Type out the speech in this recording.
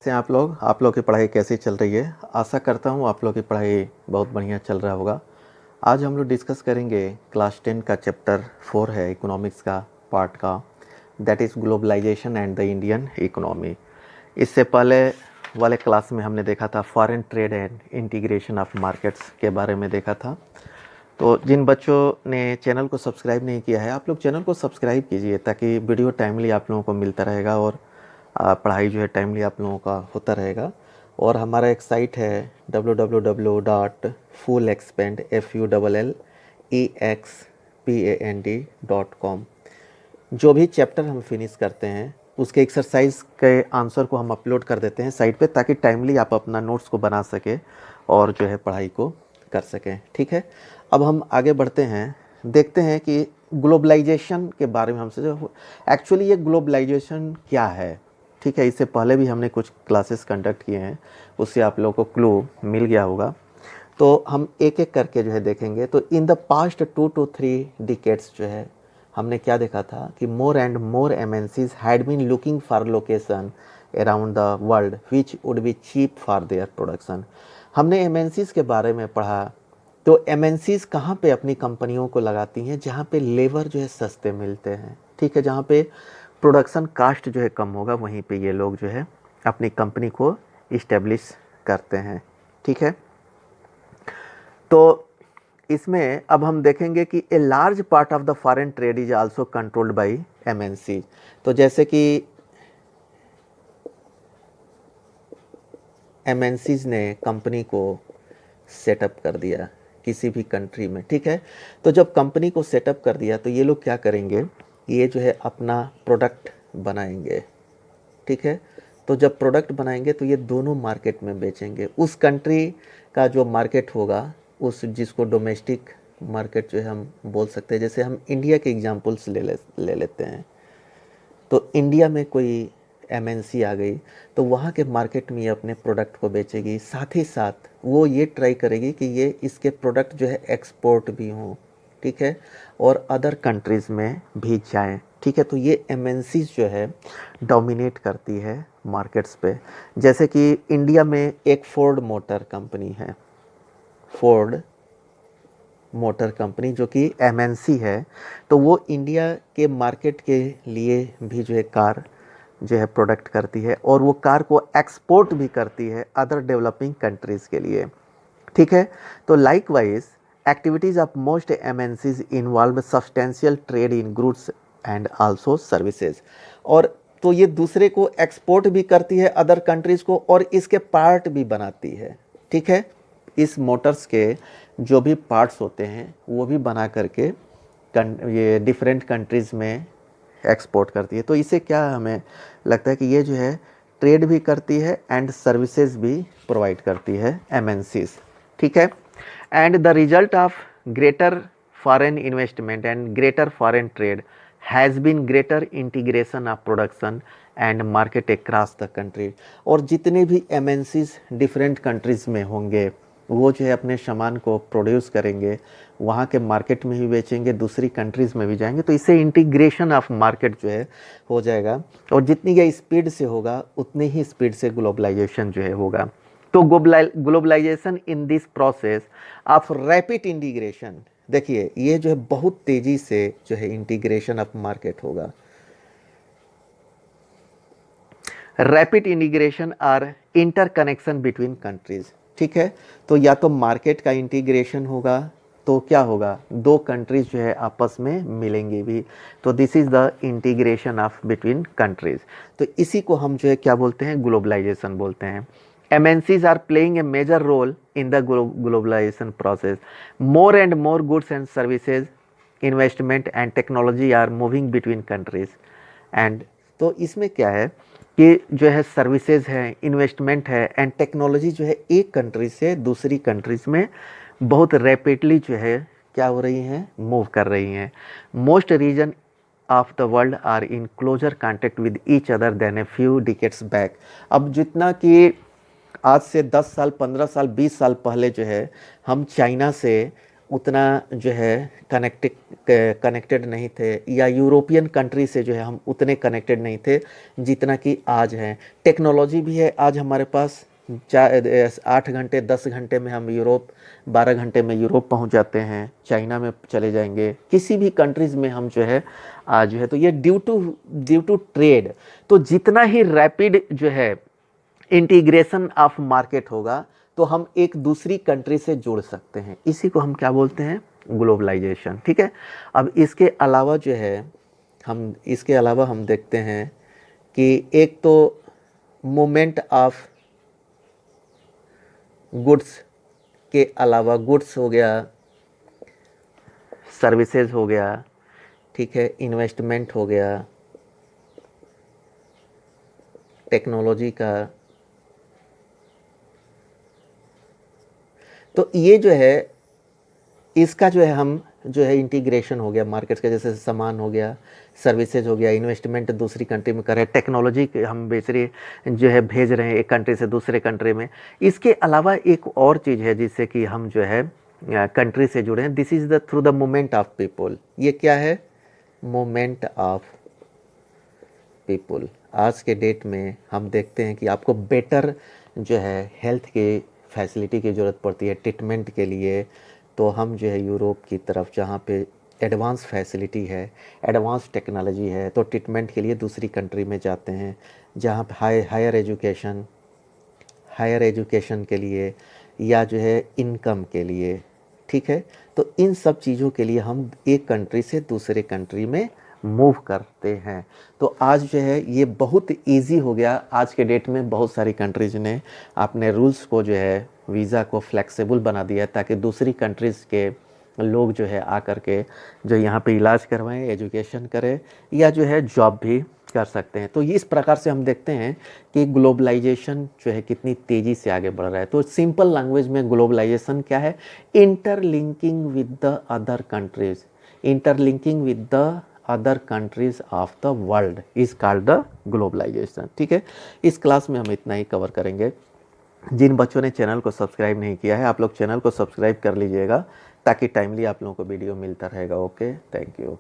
से आप लोग की पढ़ाई कैसी चल रही है। आशा करता हूँ आप लोग की पढ़ाई बहुत बढ़िया चल रहा होगा। आज हम लोग डिस्कस करेंगे क्लास 10 का चैप्टर 4 है इकोनॉमिक्स का पार्ट का, that is globalization and the Indian economy. इससे पहले वाले क्लास में हमने देखा था foreign trade and integration of markets के बारे में देखा था। तो जिन बच्चों ने चैनल को सब्सक्राइब नहीं किया है, आप लोग चैनल को सब्सक्राइब कीजिए ताकि वीडियो टाइमली आप लोगों को मिलता रहेगा और पढ़ाई जो है टाइमली आप लोगों का होता रहेगा। और हमारा एक साइट है www.fullexpand.com। जो भी चैप्टर हम फिनिश करते हैं उसके एक्सरसाइज के आंसर को हम अपलोड कर देते हैं साइट पे ताकि टाइमली आप अपना नोट्स को बना सके और जो है पढ़ाई को कर सकें। ठीक है, अब हम आगे बढ़ते हैं, देखते हैं कि ग्लोबलाइजेशन के बारे में हमसे जो एक्चुअली ये ग्लोबलाइजेशन क्या है। ठीक है, इससे पहले भी हमने कुछ क्लासेस कंडक्ट किए हैं, उससे आप लोगों को क्लू मिल गया होगा। तो हम एक एक करके जो है देखेंगे। तो in the past 2 to 3 decades जो है हमने क्या देखा था कि more and more MNCs had been looking for location around the world which would be cheap for their production. हमने एमएनसीज के बारे में पढ़ा। तो एमएनसीज कहाँ पे अपनी कंपनियों को लगाती हैं? जहाँ पे लेबर जो है सस्ते मिलते हैं। ठीक है, जहाँ पे प्रोडक्शन कास्ट जो है कम होगा वहीं पे ये लोग जो है अपनी कंपनी को इस्टेब्लिश करते हैं। ठीक है, तो इसमें अब हम देखेंगे कि a large part of the foreign trade is also controlled by MNC. तो जैसे कि एमएनसीज ने कंपनी को सेटअप कर दिया किसी भी कंट्री में। ठीक है, तो जब कंपनी को सेटअप कर दिया तो ये लोग क्या करेंगे, ये जो है अपना प्रोडक्ट बनाएंगे। ठीक है, तो जब प्रोडक्ट बनाएंगे तो ये दोनों मार्केट में बेचेंगे। उस कंट्री का जो मार्केट होगा, उस जिसको डोमेस्टिक मार्केट जो है हम बोल सकते हैं, जैसे हम इंडिया के एग्जांपल्स ले लेते हैं। तो इंडिया में कोई एमएनसी आ गई तो वहाँ के मार्केट में ये अपने प्रोडक्ट को बेचेगी, साथ ही साथ वो ये ट्राई करेगी कि ये इसके प्रोडक्ट जो है एक्सपोर्ट भी हों। ठीक है, और अदर कंट्रीज़ में भी जाएं। ठीक है, तो ये एमएनसीज जो है डोमिनेट करती है मार्केट्स पे। जैसे कि इंडिया में एक फोर्ड मोटर कंपनी है, फोर्ड मोटर कंपनी जो कि एमएनसी है। तो वो इंडिया के मार्केट के लिए भी जो है कार जो है प्रोडक्ट करती है और वो कार को एक्सपोर्ट भी करती है अदर डेवलपिंग कंट्रीज़ के लिए। ठीक है, तो likewise activities of most MNCs involve substantial trade in goods and also services. और तो ये दूसरे को एक्सपोर्ट भी करती है अदर कंट्रीज़ को और इसके पार्ट भी बनाती है। ठीक है, इस मोटर्स के जो भी पार्ट्स होते हैं वो भी बना करके ये डिफरेंट कंट्रीज़ में एक्सपोर्ट करती है। तो इसे क्या हमें लगता है कि ये जो है ट्रेड भी करती है एंड सर्विसेज भी प्रोवाइड करती है एमएनसीज। ठीक है, and the result of greater foreign investment and greater foreign trade has been greater integration of production and market across the country. और जितने भी एमएनसीज डिफरेंट कंट्रीज़ में होंगे वो जो है अपने सामान को प्रोड्यूस करेंगे, वहाँ के मार्केट में भी बेचेंगे, दूसरी कंट्रीज़ में भी जाएंगे। तो इससे इंटीग्रेशन ऑफ मार्केट जो है हो जाएगा और जितनी ये स्पीड से होगा उतनी ही स्पीड से ग्लोबलाइजेशन जो है होगा। तो globalization in this process of rapid integration, देखिए ये जो है बहुत तेज़ी से जो है इंटीग्रेशन ऑफ मार्केट होगा। रैपिड इंटीग्रेशन और इंटरकनेक्शन बिटवीन कंट्रीज़। ठीक है, तो या तो मार्केट का इंटीग्रेशन होगा तो क्या होगा, दो कंट्रीज जो है आपस में मिलेंगी भी। तो this is the integration of between countries. तो इसी को हम जो है क्या बोलते हैं, ग्लोबलाइजेशन बोलते हैं। MNCs are playing a major role in the globalization process. More and more goods and services, investment and technology are moving between countries. And तो इसमें क्या है कि जो है सर्विसेज है, इन्वेस्टमेंट है एंड टेक्नोलॉजी जो है एक कंट्री से दूसरी कंट्रीज़ में बहुत रैपिडली जो है क्या हो रही हैं, मूव कर रही हैं। Most region of the world are in closer contact with each other than a few decades back. अब जितना कि आज से 10 साल, 15 साल, 20 साल पहले जो है हम चाइना से उतना जो है कनेक्टेड नहीं थे, या यूरोपियन कंट्री से जो है हम उतने कनेक्टेड नहीं थे जितना कि आज हैं। टेक्नोलॉजी भी है आज हमारे पास, 8 घंटे 10 घंटे में हम यूरोप, 12 घंटे में यूरोप पहुंच जाते हैं, चाइना में चले जाएंगे, किसी भी कंट्रीज़ में हम जो है आज जो है। तो ये ड्यू टू ट्रेड। तो जितना ही रैपिड जो है इंटीग्रेशन ऑफ मार्केट होगा, तो हम एक दूसरी कंट्री से जुड़ सकते हैं। इसी को हम क्या बोलते हैं? ग्लोबलाइजेशन। ठीक है। अब इसके अलावा जो है हम देखते हैं कि एक तो मूवमेंट ऑफ गुड्स के अलावा, गुड्स हो गया, सर्विसेज हो गया, ठीक है, इन्वेस्टमेंट हो गया, टेक्नोलॉजी का। तो ये जो है इसका जो है हम जो है इंटीग्रेशन हो गया मार्केट्स का, जैसे सामान हो गया, सर्विसेज हो गया, इन्वेस्टमेंट दूसरी कंट्री में कर रहे हैं, टेक्नोलॉजी हम बेच रहे जो है, भेज रहे हैं एक कंट्री से दूसरे कंट्री में। इसके अलावा एक और चीज़ है जिससे कि हम जो है कंट्री से जुड़े हैं, this is the through the movement of people. ये क्या है? Movement of people. आज के डेट में हम देखते हैं कि आपको बेटर जो है हेल्थ के फैसिलिटी की ज़रूरत पड़ती है ट्रीटमेंट के लिए, तो हम जो है यूरोप की तरफ, जहाँ पे एडवांस फैसिलिटी है, एडवांस टेक्नोलॉजी है, तो ट्रीटमेंट के लिए दूसरी कंट्री में जाते हैं, जहाँ पे हायर एजुकेशन के लिए, या जो है इनकम के लिए। ठीक है। तो इन सब चीज़ों के लिए हम एक कंट्री से दूसरे कंट्री में मूव करते हैं। तो आज जो है ये बहुत इजी हो गया। आज के डेट में बहुत सारी कंट्रीज़ ने अपने रूल्स को जो है, वीज़ा को फ्लेक्सिबल बना दिया, ताकि दूसरी कंट्रीज़ के लोग जो है आकर के जो यहाँ पे इलाज करवाएं, एजुकेशन करें, या जो है जॉब भी कर सकते हैं। तो इस प्रकार से हम देखते हैं कि ग्लोबलाइजेशन जो है कितनी तेज़ी से आगे बढ़ रहा है। तो सिंपल लैंग्वेज में ग्लोबलाइजेशन क्या है? Interlinking with the other countries, interlinking with the other countries of the world is called the globalization. ठीक है। इस क्लास में हम इतना ही कवर करेंगे। जिन बच्चों ने चैनल को सब्सक्राइब नहीं किया है, आप लोग चैनल को सब्सक्राइब कर लीजिएगा, ताकि टाइमली आप लोगों को वीडियो मिलता रहेगा। Okay, thank you.